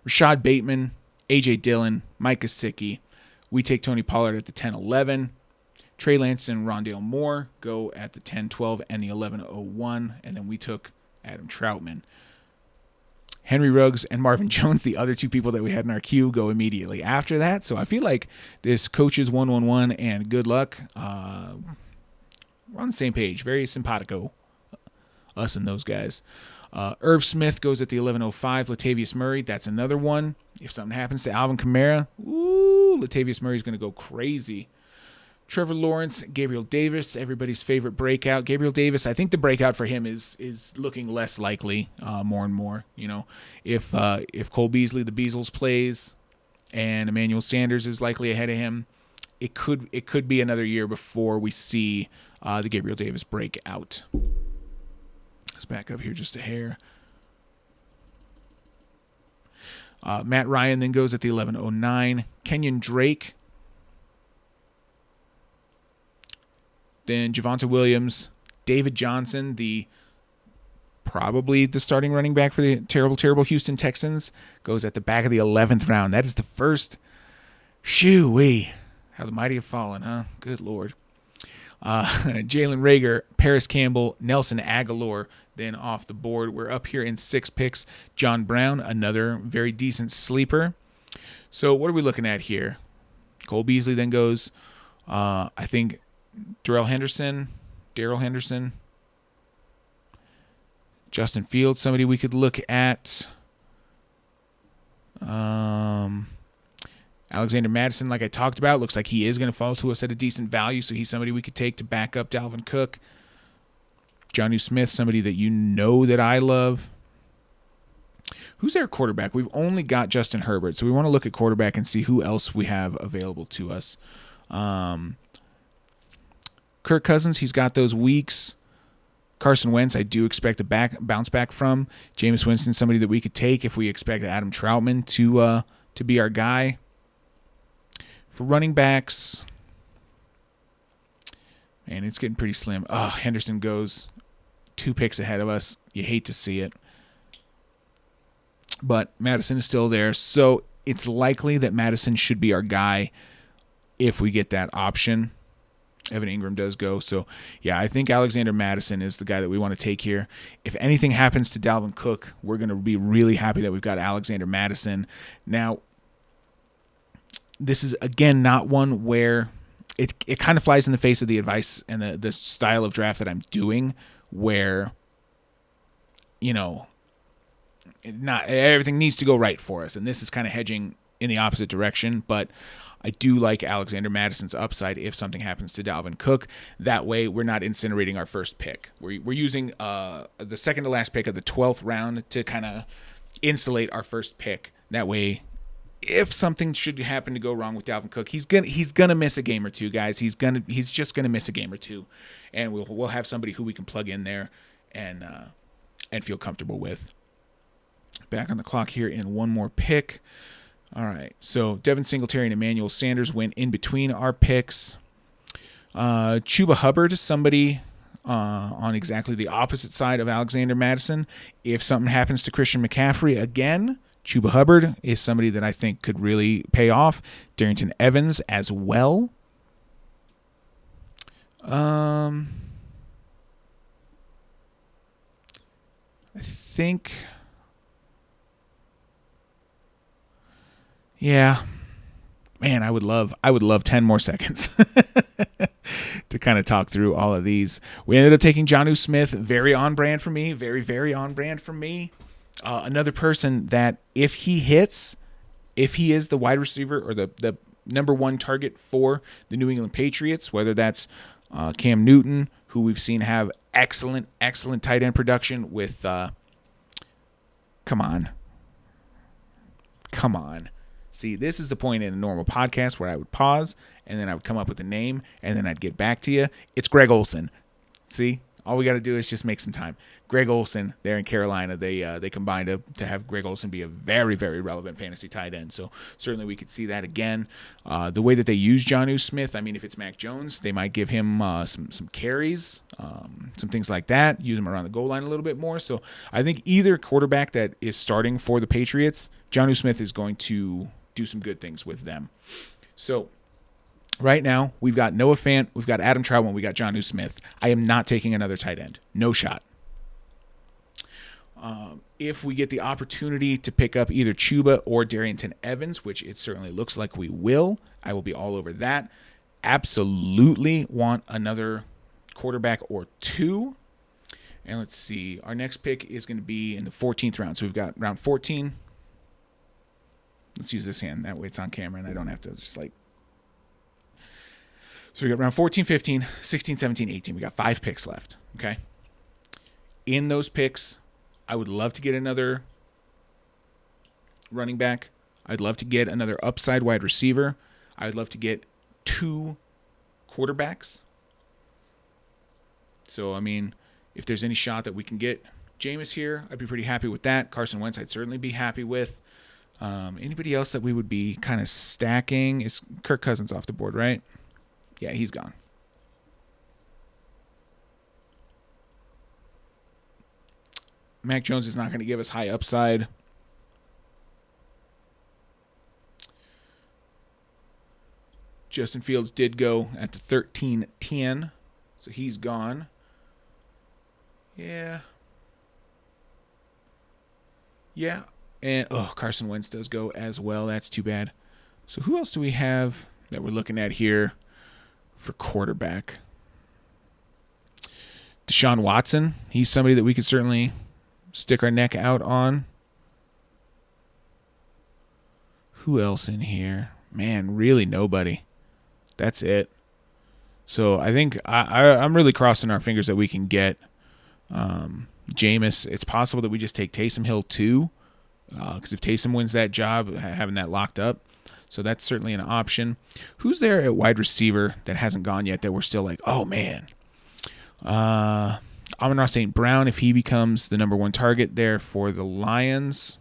Rashad Bateman A.J. Dillon, Mike Gesicki. We take Tony Pollard at the 10-11. Trey Lance and Rondale Moore go at the 10-12 and the 11-01. And then we took Adam Troutman. Henry Ruggs and Marvin Jones, the other two people that we had in our queue, go immediately after that. So I feel like this coaches 1-1-1 and good luck. We're on the same page. Very simpatico, us and those guys. Irv Smith goes at the 11:05. Latavius Murray, that's another one. If something happens to Alvin Kamara, Latavius Murray's going to go crazy. Trevor Lawrence, Gabriel Davis, everybody's favorite breakout. Gabriel Davis, I think the breakout for him is looking less likely more and more. You know, if Cole Beasley, the Beasles, plays and Emmanuel Sanders is likely ahead of him, it could be another year before we see the Gabriel Davis breakout. Let's back up here just a hair. Matt Ryan then goes at the 11:09. Kenyon Drake. Then Javonte Williams, David Johnson, probably the starting running back for the terrible Houston Texans, goes at the back of the 11th round. That is the first. Shoo-wee. How the mighty have fallen, huh? Good Lord. Jalen Reagor, Paris Campbell, Nelson Aguilar, then off the board. We're up here in 6 picks. John Brown, another very decent sleeper. So what are we looking at here? Cole Beasley then goes, I think, Darrell Henderson, Justin Fields, somebody we could look at. Alexander Mattison, like I talked about, looks like he is going to fall to us at a decent value, so he's somebody we could take to back up Dalvin Cook. Jonnu Smith, somebody that you know that I love. Who's their quarterback? We've only got Justin Herbert, so we want to look at quarterback and see who else we have available to us. Kirk Cousins, he's got those weeks. Carson Wentz, I do expect a bounce back from. Jameis Winston, somebody that we could take if we expect Adam Troutman to be our guy. For running backs, man, it's getting pretty slim. Henderson goes 2 picks ahead of us. You hate to see it. But Madison is still there, so it's likely that Madison should be our guy if we get that option. Evan Ingram does go. So, yeah, I think Alexander Mattison is the guy that we want to take here. If anything happens to Dalvin Cook, we're going to be really happy that we've got Alexander Mattison. Now, this is, again, not one where it kind of flies in the face of the advice and the style of draft that I'm doing where, you know, not everything needs to go right for us. And this is kind of hedging in the opposite direction, but I do like Alexander Madison's upside if something happens to Dalvin Cook. That way, we're not incinerating our first pick. We're using the second to last pick of the 12th round to kind of insulate our first pick. That way, if something should happen to go wrong with Dalvin Cook, he's gonna miss a game or two, guys. He's just gonna miss a game or two, and we'll have somebody who we can plug in there and feel comfortable with. Back on the clock here in one more pick. All right, so Devin Singletary and Emmanuel Sanders went in between our picks. Chuba Hubbard, somebody on exactly the opposite side of Alexander Mattison. If something happens to Christian McCaffrey again, Chuba Hubbard is somebody that I think could really pay off. Darrington Evans as well. I think... Yeah, man, I would love 10 more seconds to kind of talk through all of these. We ended up taking Jonnu Smith, very on brand for me, very, very on brand for me. Another person that if he hits, if he is the wide receiver or the number one target for the New England Patriots, whether that's Cam Newton, who we've seen have excellent tight end production with, come on. See, this is the point in a normal podcast where I would pause, and then I would come up with a name, and then I'd get back to you. It's Greg Olsen. See? All we got to do is just make some time. Greg Olsen there in Carolina, they combined to have Greg Olsen be a very, very relevant fantasy tight end. So certainly we could see that again. The way that they use Jonnu Smith, I mean, if it's Mac Jones, they might give him some carries, some things like that, use him around the goal line a little bit more. So I think either quarterback that is starting for the Patriots, Jonnu Smith is going to do some good things with them. So right now, we've got Noah Fant, we've got Adam Troutman, we got Jonnu Smith. I am not taking another tight end. No shot. If we get the opportunity to pick up either Chuba or Darrington Evans, which it certainly looks like we will, I will be all over that. Absolutely want another quarterback or two. And let's see. Our next pick is going to be in the 14th round. So we've got round 14. Let's use this hand. That way it's on camera and I don't have to just like. So we got round 14, 15, 16, 17, 18. We got 5 picks left. Okay. In those picks, I would love to get another running back. I'd love to get another upside wide receiver. I'd love to get 2 quarterbacks. So, I mean, if there's any shot that we can get Jameis here, I'd be pretty happy with that. Carson Wentz, I'd certainly be happy with. Anybody else that we would be kind of stacking? Is Kirk Cousins off the board, right? Yeah, he's gone. Mac Jones is not going to give us high upside. Justin Fields did go at the 13-10, so he's gone. Yeah. And Carson Wentz does go as well. That's too bad. So who else do we have that we're looking at here for quarterback? Deshaun Watson. He's somebody that we could certainly stick our neck out on. Who else in here? Man, really nobody. That's it. So I think I'm really crossing our fingers that we can get Jameis. It's possible that we just take Taysom Hill too, because if Taysom wins that job, having that locked up. So that's certainly an option. Who's there at wide receiver that hasn't gone yet that we're still like, oh man. Amon-Ra St. Brown, if he becomes the number 1 target there for the Lions,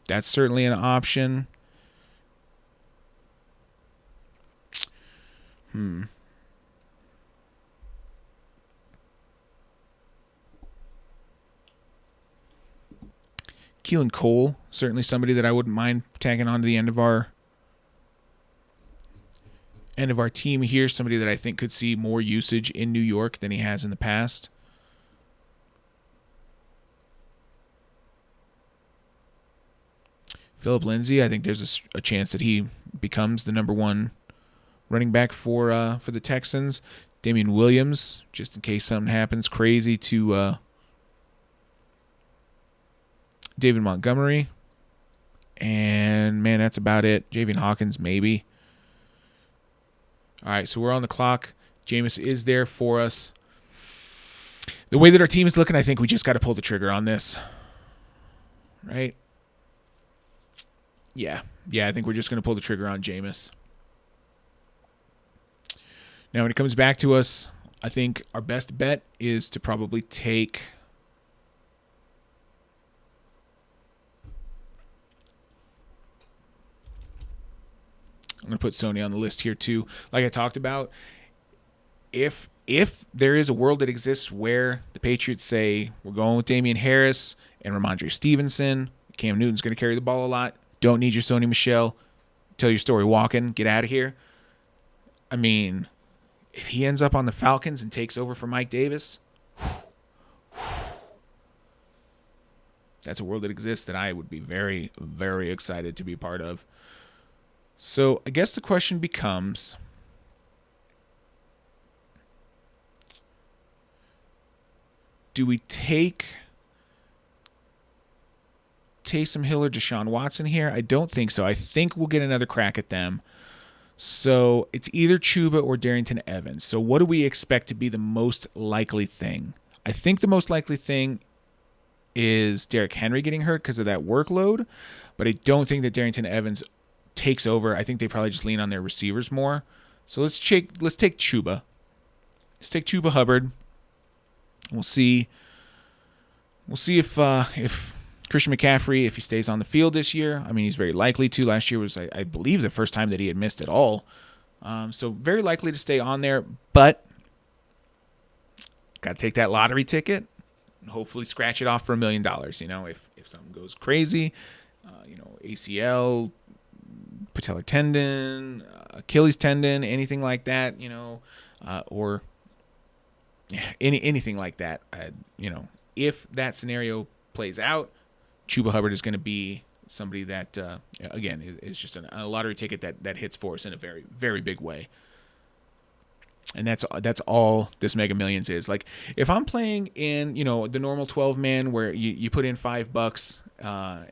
that's certainly an option. Keelan Cole, certainly somebody that I wouldn't mind tagging on to the end of our team here. Somebody that I think could see more usage in New York than he has in the past. Phillip Lindsay, I think there's a chance that he becomes the number 1 running back for the Texans. Damian Williams, just in case something happens crazy to David Montgomery. And, man, that's about it. Javian Hawkins, maybe. All right, so we're on the clock. Jameis is there for us. The way that our team is looking, I think we just got to pull the trigger on this. Right? Yeah, I think we're just going to pull the trigger on Jameis. Now, when it comes back to us, I think our best bet is to probably take I'm going to put Sony on the list here too. Like I talked about, if there is a world that exists where the Patriots say we're going with Damian Harris and Ramondre Stevenson, Cam Newton's going to carry the ball a lot, don't need your Sony Michel, tell your story walking, get out of here. I mean, if he ends up on the Falcons and takes over for Mike Davis, that's a world that exists that I would be very, very excited to be part of. So I guess the question becomes, do we take Taysom Hill or Deshaun Watson here? I don't think so. I think we'll get another crack at them. So it's either Chuba or Darrington Evans. So what do we expect to be the most likely thing? I think the most likely thing is Derrick Henry getting hurt because of that workload, but I don't think that Darrington Evans takes over. I think they probably just lean on their receivers more. So let's take Chuba. Let's take Chuba Hubbard. We'll see if Christian McCaffrey, if he stays on the field this year. I mean, he's very likely to. Last year was, I believe, the first time that he had missed at all. So very likely to stay on there, but got to take that lottery ticket and hopefully scratch it off for $1 million. You know, if something goes crazy, ACL, patellar tendon, Achilles tendon, anything like that, or anything like that. If that scenario plays out, Chuba Hubbard is going to be somebody that, again, is just a lottery ticket that hits for us in a very, very big way. And that's all this Mega Millions is. Like, if I'm playing in, the normal 12-man where you put in $5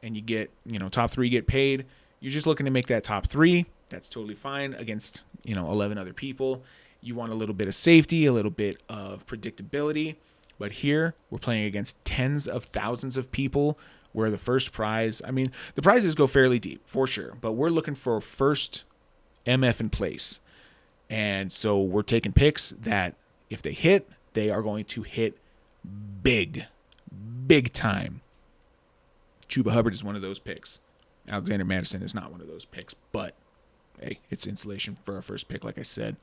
and you get, top three get paid, you're just looking to make that top three. That's totally fine against, 11 other people. You want a little bit of safety, a little bit of predictability. But here, we're playing against tens of thousands of people where the first prize, the prizes go fairly deep, for sure. But we're looking for first MF in place. And so we're taking picks that if they hit, they are going to hit big time. Chuba Hubbard is one of those picks. Alexander Madison is not one of those picks, but hey, it's insulation for our first pick, like I said.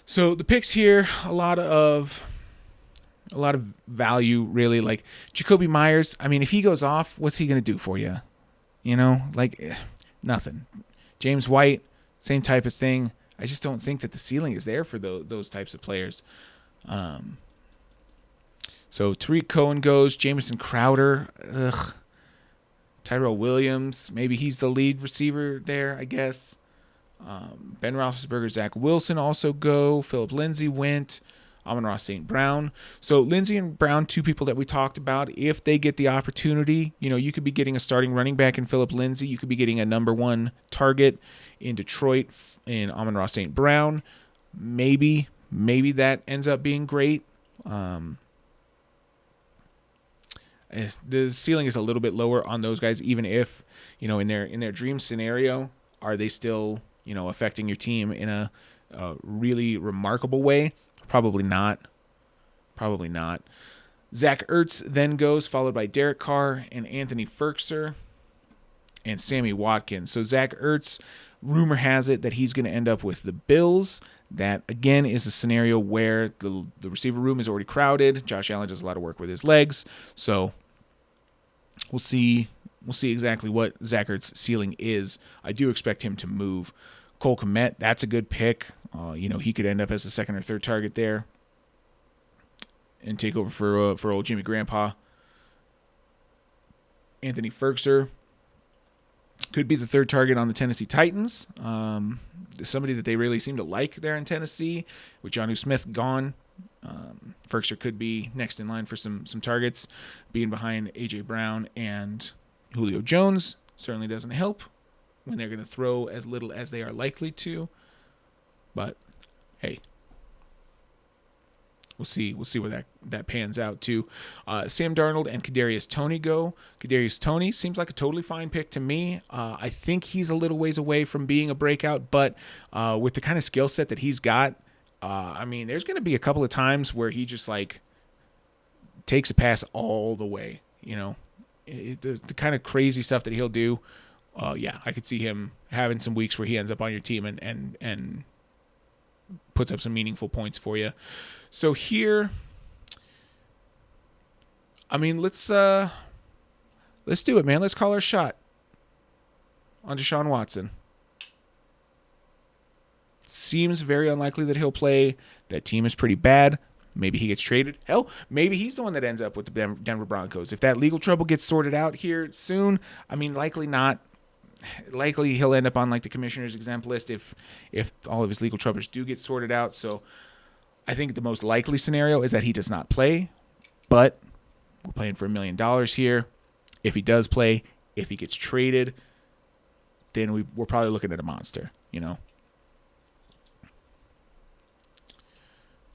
So the picks here, a lot of value, really. Like Jacoby Myers, if he goes off, what's he going to do for you? Nothing. James White, same type of thing. I just don't think that the ceiling is there for those types of players. So Tariq Cohen goes, Jamison Crowder, Tyrell Williams, maybe he's the lead receiver there, I guess. Ben Roethlisberger, Zach Wilson also go. Philip Lindsay went. Amon-Ra St. Brown. So Lindsay and Brown, two people that we talked about. If they get the opportunity, you could be getting a starting running back in Philip Lindsay. You could be getting a number one target in Detroit in Amon-Ra St. Brown. Maybe that ends up being great. The ceiling is a little bit lower on those guys, even if, in their dream scenario, are they still, affecting your team in a really remarkable way? Probably not. Zach Ertz then goes, followed by Derek Carr and Anthony Ferkser and Sammy Watkins. So Zach Ertz, rumor has it that he's going to end up with the Bills. That, again, is a scenario where the receiver room is already crowded. Josh Allen does a lot of work with his legs. So we'll see exactly what Zach Ertz's ceiling is. I do expect him to move. Cole Kmet, that's a good pick. He could end up as the second or third target there and take over for old Jimmy Grandpa. Anthony Ferkser could be the third target on the Tennessee Titans. Somebody that they really seem to like there in Tennessee. With Jonnu Smith gone, Ferkser could be next in line for some targets. Being behind A.J. Brown and Julio Jones certainly doesn't help when they're going to throw as little as they are likely to. But, hey, we'll see where that pans out too. Sam Darnold and Kadarius Toney go. Kadarius Toney seems like a totally fine pick to me. I think he's a little ways away from being a breakout, but with the kind of skill set that he's got, there's going to be a couple of times where he just takes a pass all the way. The kind of crazy stuff that he'll do. I could see him having some weeks where he ends up on your team and puts up some meaningful points for you. So here, let's do it, man. Let's call our shot on Deshaun Watson. Seems very unlikely that he'll play. That team is pretty bad. Maybe he gets traded. Hell, maybe he's the one that ends up with the Denver Broncos. If that legal trouble gets sorted out here soon, likely not. Likely he'll end up on the commissioner's exempt list if all of his legal troubles do get sorted out. So I think the most likely scenario is that he does not play, but we're playing for $1 million here. If he does play, if he gets traded, then we're probably looking at a monster,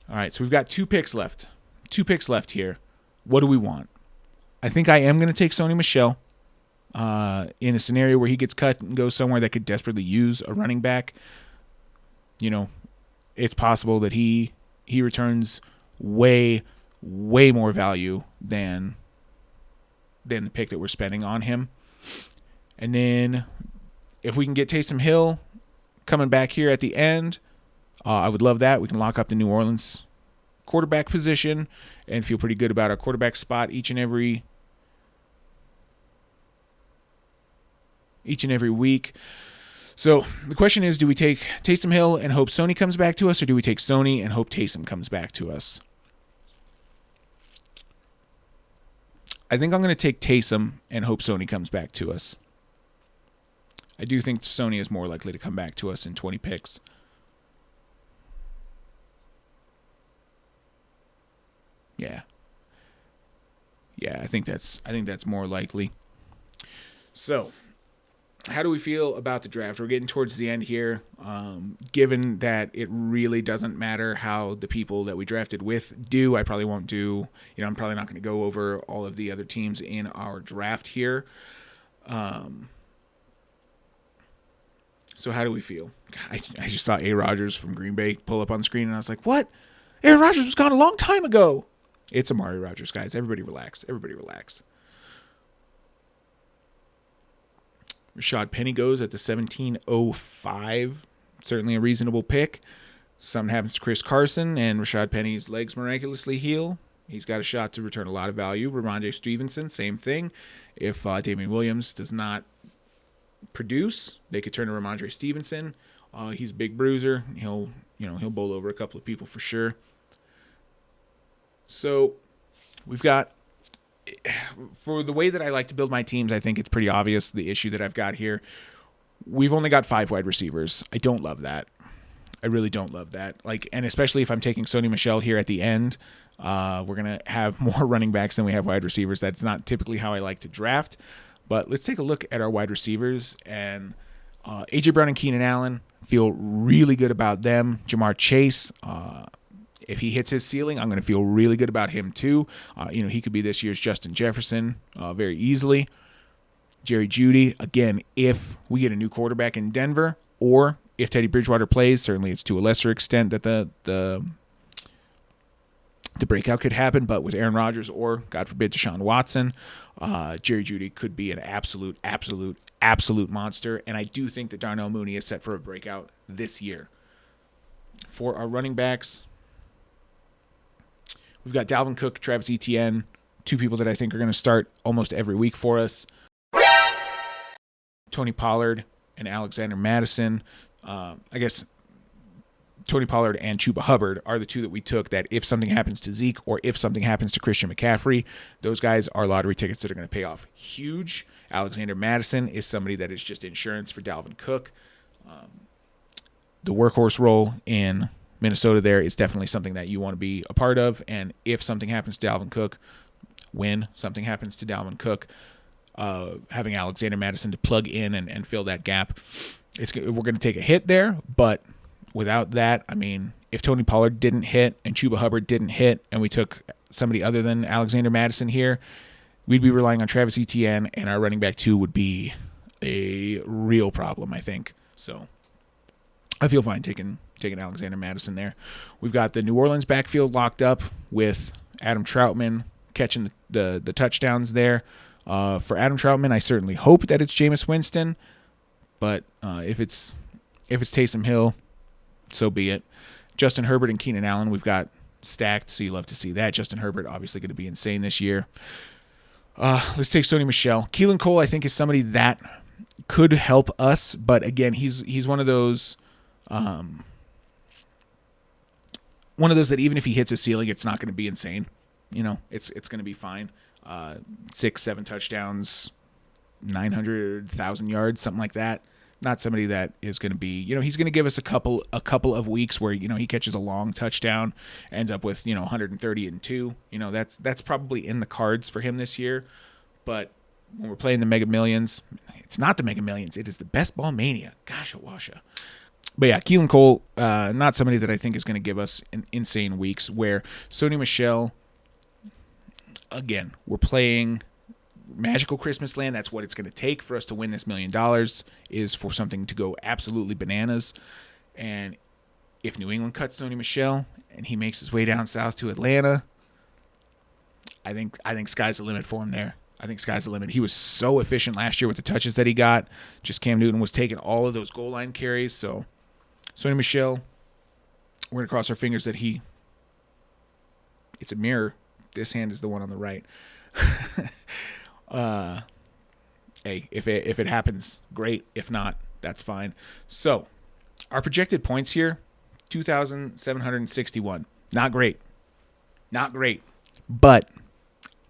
All right, so we've got two picks left here. What do we want? I think I am going to take Sony Michel. In a scenario where he gets cut and goes somewhere that could desperately use a running back, it's possible that he returns way more value than the pick that we're spending on him. And then if we can get Taysom Hill coming back here at the end, I would love that. We can lock up the New Orleans quarterback position and feel pretty good about our quarterback spot each and every each and every week. So the question is, do we take Taysom Hill and hope Sony comes back to us, or do we take Sony and hope Taysom comes back to us? I think I'm going to take Taysom and hope Sony comes back to us. I do think Sony is more likely to come back to us in 20 picks. Yeah. Yeah, I think that's more likely. So, how do we feel about the draft? We're getting towards the end here. Given that it really doesn't matter how the people that we drafted with do, I probably won't do, I'm probably not going to go over all of the other teams in our draft here. So how do we feel? I just saw A. Rodgers from Green Bay pull up on the screen, and I was like, what? Aaron Rodgers was gone a long time ago. It's Amari Rodgers, guys. Everybody relax. Everybody relax. Rashad Penny goes at the 1705. Certainly a reasonable pick. Something happens to Chris Carson, and Rashad Penny's legs miraculously heal. He's got a shot to return a lot of value. Ramondre Stevenson, same thing. If Damian Williams does not produce, they could turn to Ramondre Stevenson. He's a big bruiser. He'll bowl over a couple of people for sure. So we've got, for the way that I like to build my teams, I think it's pretty obvious the issue that I've got here. We've only got 5 wide receivers. I don't love that. I really don't love that. And especially if I'm taking Sony Michel here at the end, we're going to have more running backs than we have wide receivers. That's not typically how I like to draft. But let's take a look at our wide receivers. And A.J. Brown and Keenan Allen, feel really good about them. Jamar Chase, if he hits his ceiling, I'm going to feel really good about him too. He could be this year's Justin Jefferson very easily. Jerry Jeudy, again, if we get a new quarterback in Denver, or if Teddy Bridgewater plays, certainly it's to a lesser extent that the breakout could happen, but with Aaron Rodgers or, God forbid, Deshaun Watson, Jerry Jeudy could be an absolute monster, and I do think that Darnell Mooney is set for a breakout this year. For our running backs, we've got Dalvin Cook, Travis Etienne, 2 people that I think are going to start almost every week for us. Tony Pollard and Alexander Mattison. I guess Tony Pollard and Chuba Hubbard are the 2 that we took that if something happens to Zeke or if something happens to Christian McCaffrey, those guys are lottery tickets that are going to pay off huge. Alexander Mattison is somebody that is just insurance for Dalvin Cook. The workhorse role in Minnesota there is definitely something that you want to be a part of, and if something happens to Dalvin Cook, when something happens to Dalvin Cook, having Alexander Mattison to plug in and fill that gap, we're going to take a hit there, but without that, I mean, if Tony Pollard didn't hit and Chuba Hubbard didn't hit and we took somebody other than Alexander Mattison here, we'd be relying on Travis Etienne, and our running back 2 would be a real problem, I think. So I feel fine taking Alexander Mattison there. We've got the New Orleans backfield locked up with Adam Troutman catching the touchdowns there. For Adam Troutman, I certainly hope that it's Jameis Winston, but if it's Taysom Hill, so be it. Justin Herbert and Keenan Allen, we've got stacked, so you love to see that. Justin Herbert obviously going to be insane this year. Let's take Sony Michel. Keelan Cole, I think, is somebody that could help us, but again, he's one of those that even if he hits his ceiling, it's not going to be insane. It's going to be fine. 6-7 touchdowns, 900,000 yards, something like that. Not somebody that is going to be, he's going to give us a couple of weeks where, he catches a long touchdown, ends up with, 130 and 2. That's probably in the cards for him this year. But when we're playing the Mega Millions, it's not the Mega Millions. It is the Best Ball Mania. Gosh, Awasha. But yeah, Keelan Cole, not somebody that I think is going to give us insane weeks, where Sony Michel, again, we're playing Magical Christmas Land. That's what it's going to take for us to win this $1 million, is for something to go absolutely bananas. And if New England cuts Sony Michel and he makes his way down south to Atlanta, I think sky's the limit for him there. I think sky's the limit. He was so efficient last year with the touches that he got. Just Cam Newton was taking all of those goal line carries. So Sony Michel, we're going to cross our fingers that it's a mirror. This hand is the one on the right. hey, if it happens, great. If not, that's fine. So our projected points here, 2,761. Not great. Not great. But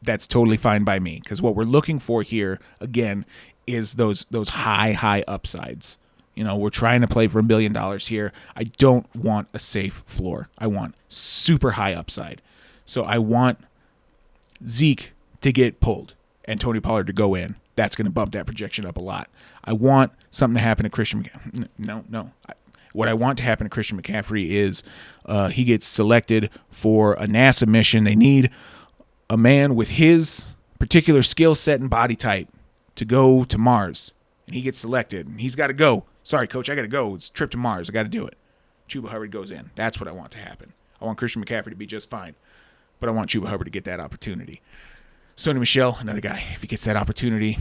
that's totally fine by me, because what we're looking for here, again, is those high upsides. We're trying to play for $1 billion here. I don't want a safe floor. I want super high upside. So I want Zeke to get pulled and Tony Pollard to go in. That's going to bump that projection up a lot. I want something to happen to Christian McCaffrey. No. What I want to happen to Christian McCaffrey is he gets selected for a NASA mission. They need a man with his particular skill set and body type to go to Mars. And he gets selected. And he's got to go. Sorry, coach, I got to go. It's a trip to Mars. I got to do it. Chuba Hubbard goes in. That's what I want to happen. I want Christian McCaffrey to be just fine. But I want Chuba Hubbard to get that opportunity. Sony Michel, another guy. If he gets that opportunity,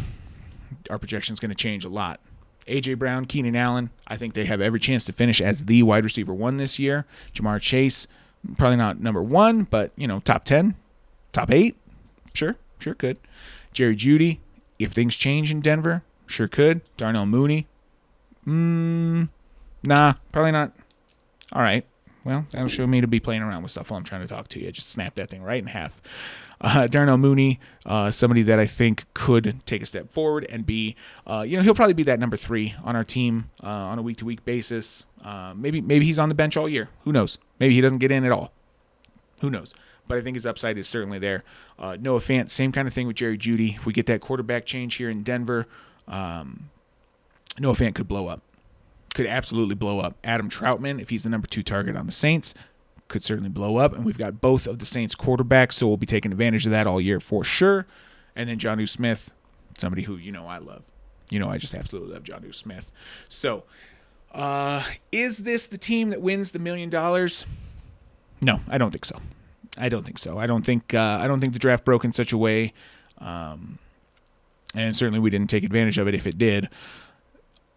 our projection is going to change a lot. A.J. Brown, Keenan Allen, I think they have every chance to finish as the wide receiver 1 this year. Jamar Chase, probably not number 1, but, top 10, top 8, sure could. Jerry Jeudy, if things change in Denver, sure could. Darnell Mooney, nah, probably not. All right, well, that'll show me to be playing around with stuff while I'm trying to talk to you. Just snap that thing right in half. Darnell Mooney, somebody that I think could take a step forward and be, he'll probably be that number 3 on our team on a week-to-week basis. Maybe he's on the bench all year. Who knows? Maybe he doesn't get in at all. Who knows? But I think his upside is certainly there. Noah Fant, same kind of thing with Jerry Jeudy. If we get that quarterback change here in Denver, Noah Fant could blow up. Could absolutely blow up. Adam Troutman, if he's the number 2 target on the Saints, could certainly blow up. And we've got both of the Saints quarterbacks, so we'll be taking advantage of that all year for sure. And then Jonnu Smith, somebody who I love. I just absolutely love Jonnu Smith. So, is this the team that wins the $1 million? No, I don't think so. I don't think the draft broke in such a way, and certainly we didn't take advantage of it if it did,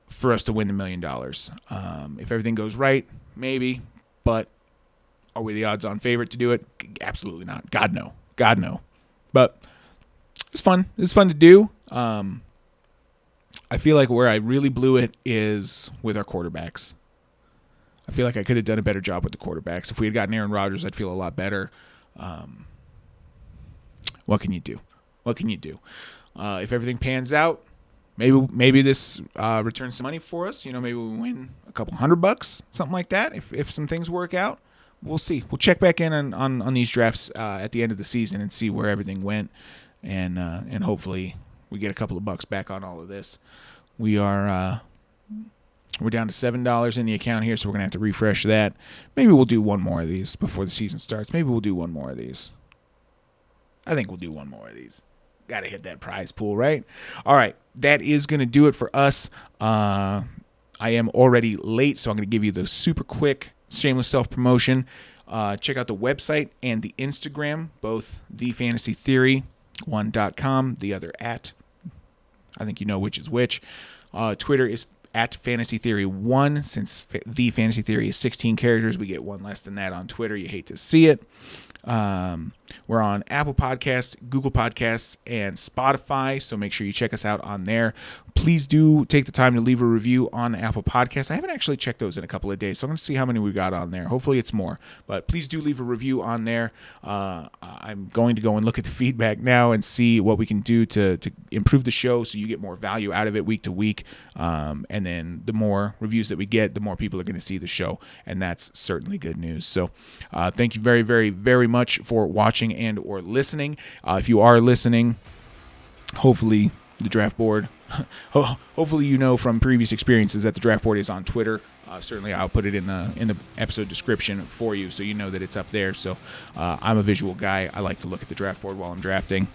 for us to win the $1 million. If everything goes right, maybe, but are we the odds-on favorite to do it? Absolutely not. God no. But it's fun. It's fun to do. I feel like where I really blew it is with our quarterbacks. I feel like I could have done a better job with the quarterbacks. If we had gotten Aaron Rodgers, I'd feel a lot better. What can you do? If everything pans out, maybe this returns some money for us. Maybe we win a couple $100, something like that. If some things work out, we'll see. We'll check back in on these drafts at the end of the season and see where everything went, and hopefully we get a couple of bucks back on all of this. We're down to $7 in the account here, so we're going to have to refresh that. Maybe we'll do one more of these before the season starts. Maybe we'll do one more of these. I think we'll do one more of these. Got to hit that prize pool, right? All right, that is going to do it for us. I am already late, so I'm going to give you the super quick, shameless self-promotion. Check out the website and the Instagram, both thefantasytheory1.com, the other at, I think you know which is which. Twitter is at Fantasy Theory 1. Since the Fantasy Theory is 16 characters, we get one less than that on Twitter. You hate to see it. We're on Apple Podcasts, Google Podcasts, and Spotify, so make sure you check us out on there. Please do take the time to leave a review on Apple Podcasts. I haven't actually checked those in a couple of days, so I'm going to see how many we got on there. Hopefully it's more, but please do leave a review on there. I'm going to go and look at the feedback now and see what we can do to improve the show so you get more value out of it week to week. And then the more reviews that we get, the more people are going to see the show, and that's certainly good news. So thank you very, very, very much for watching and or listening. If you are listening, hopefully the draft board, hopefully from previous experiences that the draft board is on Twitter. Certainly I'll put it in the episode description for you so you know that it's up there. So I'm a visual guy. I like to look at the draft board while I'm drafting.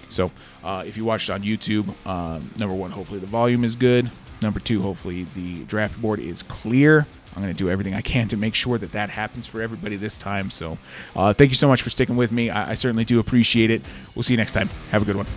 So if you watched on YouTube, number 1, hopefully the volume is good. Number 2, hopefully the draft board is clear. I'm going to do everything I can to make sure that happens for everybody this time. So thank you so much for sticking with me. I certainly do appreciate it. We'll see you next time. Have a good one.